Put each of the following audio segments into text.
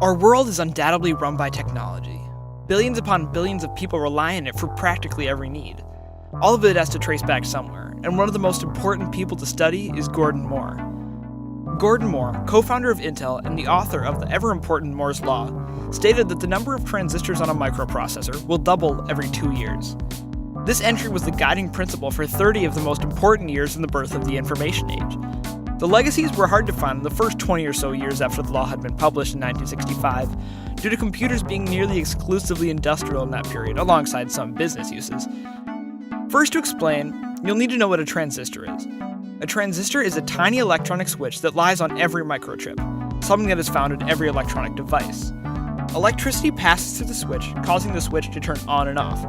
Our world is undoubtedly run by technology. Billions upon billions of people rely on it for practically every need. All of it has to trace back somewhere, and one of the most important people to study is Gordon Moore. Gordon Moore, co-founder of Intel and the author of the ever-important Moore's Law, stated that the number of transistors on a microprocessor will double every 2 years. This entry was the guiding principle for 30 of the most important years in the birth of the information age. The legacies were hard to find in the first 20 or so years after the law had been published in 1965, due to computers being nearly exclusively industrial in that period, alongside some business uses. First, to explain, you'll need to know what a transistor is. A transistor is a tiny electronic switch that lies on every microchip, something that is found in every electronic device. Electricity passes through the switch, causing the switch to turn on and off.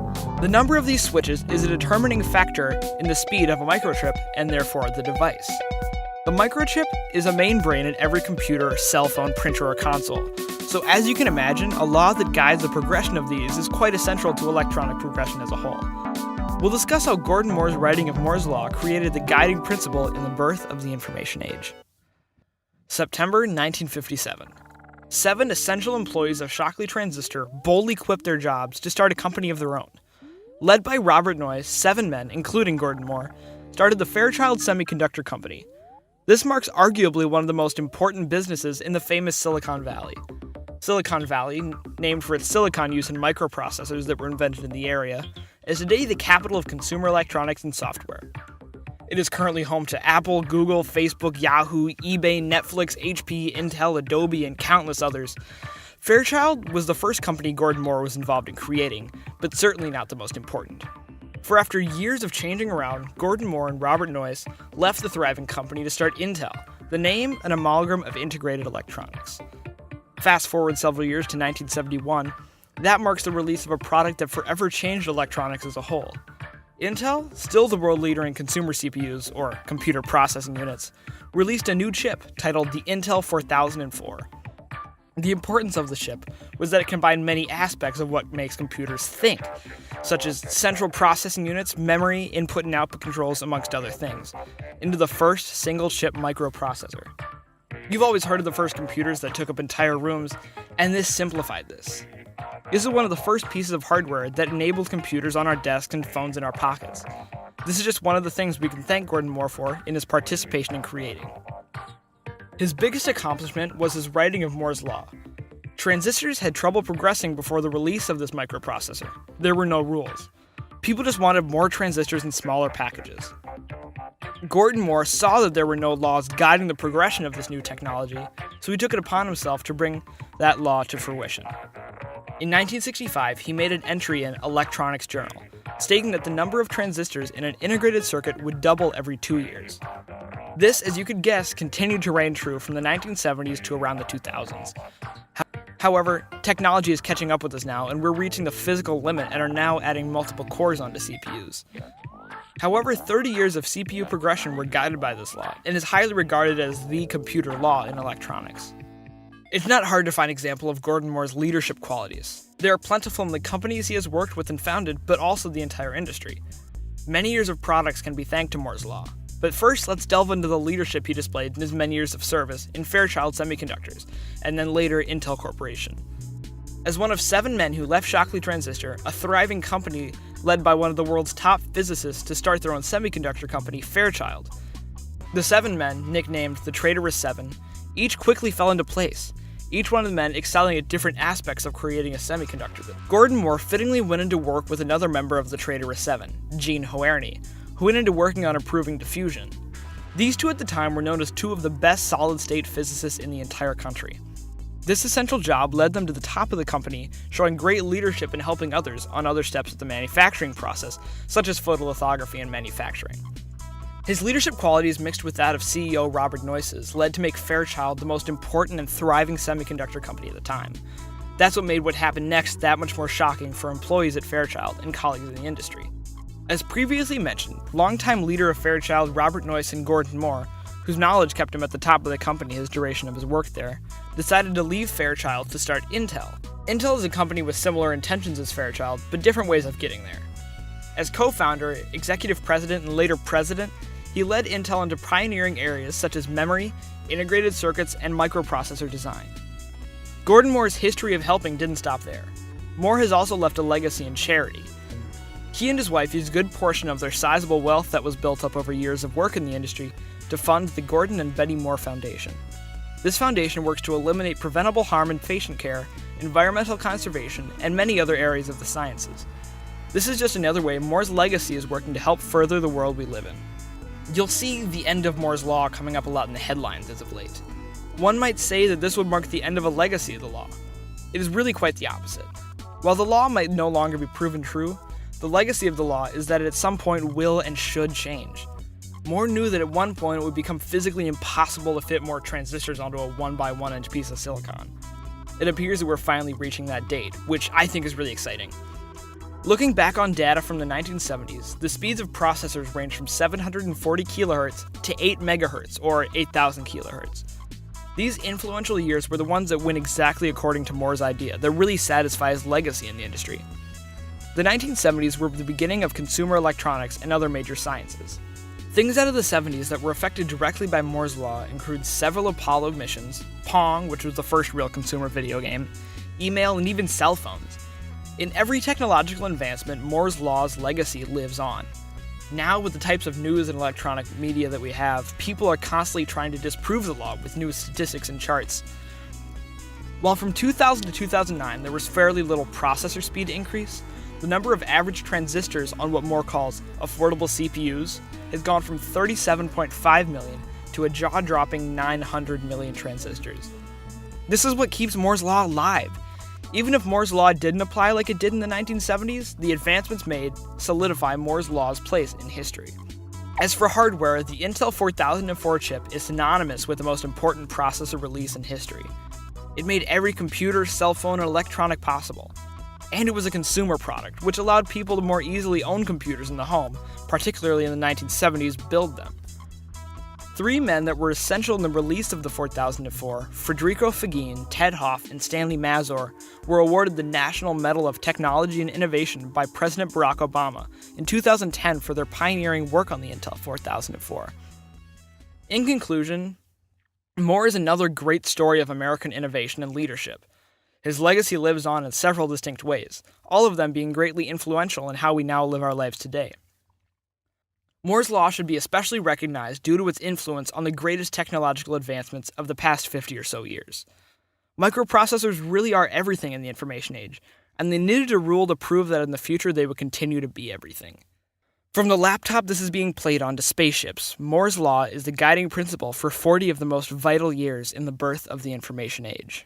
The number of these switches is a determining factor in the speed of a microchip, and therefore the device. The microchip is a main brain in every computer, cell phone, printer, or console. So as you can imagine, a law that guides the progression of these is quite essential to electronic progression as a whole. We'll discuss how Gordon Moore's writing of Moore's Law created the guiding principle in the birth of the information age. September 1957. 7 essential employees of Shockley Transistor boldly quit their jobs to start a company of their own. Led by Robert Noyce, 7 men, including Gordon Moore, started the Fairchild Semiconductor Company. This marks arguably one of the most important businesses in the famous Silicon Valley. Silicon Valley, named for its silicon use in microprocessors that were invented in the area, is today the capital of consumer electronics and software. It is currently home to Apple, Google, Facebook, Yahoo, eBay, Netflix, HP, Intel, Adobe, and countless others. Fairchild was the first company Gordon Moore was involved in creating, but certainly not the most important. For after years of changing around, Gordon Moore and Robert Noyce left the thriving company to start Intel, the name an amalgam of integrated electronics. Fast forward several years to 1971, that marks the release of a product that forever changed electronics as a whole. Intel, still the world leader in consumer CPUs, or computer processing units, released a new chip titled the Intel 4004. The importance of the chip was that it combined many aspects of what makes computers think, such as central processing units, memory, input and output controls, amongst other things, into the first single-chip microprocessor. You've always heard of the first computers that took up entire rooms, and this simplified this. This is one of the first pieces of hardware that enabled computers on our desks and phones in our pockets. This is just one of the things we can thank Gordon Moore for in his participation in creating. His biggest accomplishment was his writing of Moore's Law. Transistors had trouble progressing before the release of this microprocessor. There were no rules. People just wanted more transistors in smaller packages. Gordon Moore saw that there were no laws guiding the progression of this new technology, so he took it upon himself to bring that law to fruition. In 1965, he made an entry in Electronics Journal, stating that the number of transistors in an integrated circuit would double every 2 years. This, as you could guess, continued to reign true from the 1970s to around the 2000s. However, technology is catching up with us now, and we're reaching the physical limit and are now adding multiple cores onto CPUs. However, 30 years of CPU progression were guided by this law, and is highly regarded as the computer law in electronics. It's not hard to find an example of Gordon Moore's leadership qualities. They are plentiful in the companies he has worked with and founded, but also the entire industry. Many years of products can be thanked to Moore's Law. But first, let's delve into the leadership he displayed in his many years of service in Fairchild Semiconductors, and then later Intel Corporation. As one of 7 men who left Shockley Transistor, a thriving company led by one of the world's top physicists to start their own semiconductor company, Fairchild. The 7 men, nicknamed the Traitorous 7, each quickly fell into place, each one of the men excelling at different aspects of creating a semiconductor. Gordon Moore fittingly went into work with another member of the Traitorous 7, Gene Hoerni, who went into working on improving diffusion. These two at the time were known as 2 of the best solid-state physicists in the entire country. This essential job led them to the top of the company, showing great leadership in helping others on other steps of the manufacturing process, such as photolithography and manufacturing. His leadership qualities mixed with that of CEO Robert Noyce's led to make Fairchild the most important and thriving semiconductor company at the time. That's what made what happened next that much more shocking for employees at Fairchild and colleagues in the industry. As previously mentioned, longtime leader of Fairchild Robert Noyce and Gordon Moore, whose knowledge kept him at the top of the company his duration of his work there, decided to leave Fairchild to start Intel. Intel is a company with similar intentions as Fairchild, but different ways of getting there. As co-founder, executive president, and later president, he led Intel into pioneering areas such as memory, integrated circuits, and microprocessor design. Gordon Moore's history of helping didn't stop there. Moore has also left a legacy in charity. He and his wife used a good portion of their sizable wealth that was built up over years of work in the industry to fund the Gordon and Betty Moore Foundation. This foundation works to eliminate preventable harm in patient care, environmental conservation, and many other areas of the sciences. This is just another way Moore's legacy is working to help further the world we live in. You'll see the end of Moore's Law coming up a lot in the headlines as of late. One might say that this would mark the end of a legacy of the law. It is really quite the opposite. While the law might no longer be proven true, the legacy of the law is that it at some point will and should change. Moore knew that at one point it would become physically impossible to fit more transistors onto a 1x1 inch piece of silicon. It appears that we're finally reaching that date, which I think is really exciting. Looking back on data from the 1970s, the speeds of processors ranged from 740 kHz to 8 MHz, or 8,000 kHz. These influential years were the ones that went exactly according to Moore's idea, that really satisfy his legacy in the industry. The 1970s were the beginning of consumer electronics and other major sciences. Things out of the 70s that were affected directly by Moore's Law include several Apollo missions, Pong, which was the first real consumer video game, email, and even cell phones. In every technological advancement, Moore's Law's legacy lives on. Now, with the types of news and electronic media that we have, people are constantly trying to disprove the law with new statistics and charts. While from 2000 to 2009 there was fairly little processor speed increase, the number of average transistors on what Moore calls affordable CPUs has gone from 37.5 million to a jaw-dropping 900 million transistors. This is what keeps Moore's Law alive. Even if Moore's Law didn't apply like it did in the 1970s, the advancements made solidify Moore's Law's place in history. As for hardware, the Intel 4004 chip is synonymous with the most important processor release in history. It made every computer, cell phone, and electronic possible. And it was a consumer product, which allowed people to more easily own computers in the home, particularly in the 1970s, build them. Three men that were essential in the release of the 4004, Federico Fagin, Ted Hoff, and Stanley Mazur, were awarded the National Medal of Technology and Innovation by President Barack Obama in 2010 for their pioneering work on the Intel 4004. In conclusion, Moore is another great story of American innovation and leadership. His legacy lives on in several distinct ways, all of them being greatly influential in how we now live our lives today. Moore's Law should be especially recognized due to its influence on the greatest technological advancements of the past 50 or so years. Microprocessors really are everything in the information age, and they needed a rule to prove that in the future they would continue to be everything. From the laptop this is being played on to spaceships, Moore's Law is the guiding principle for 40 of the most vital years in the birth of the information age.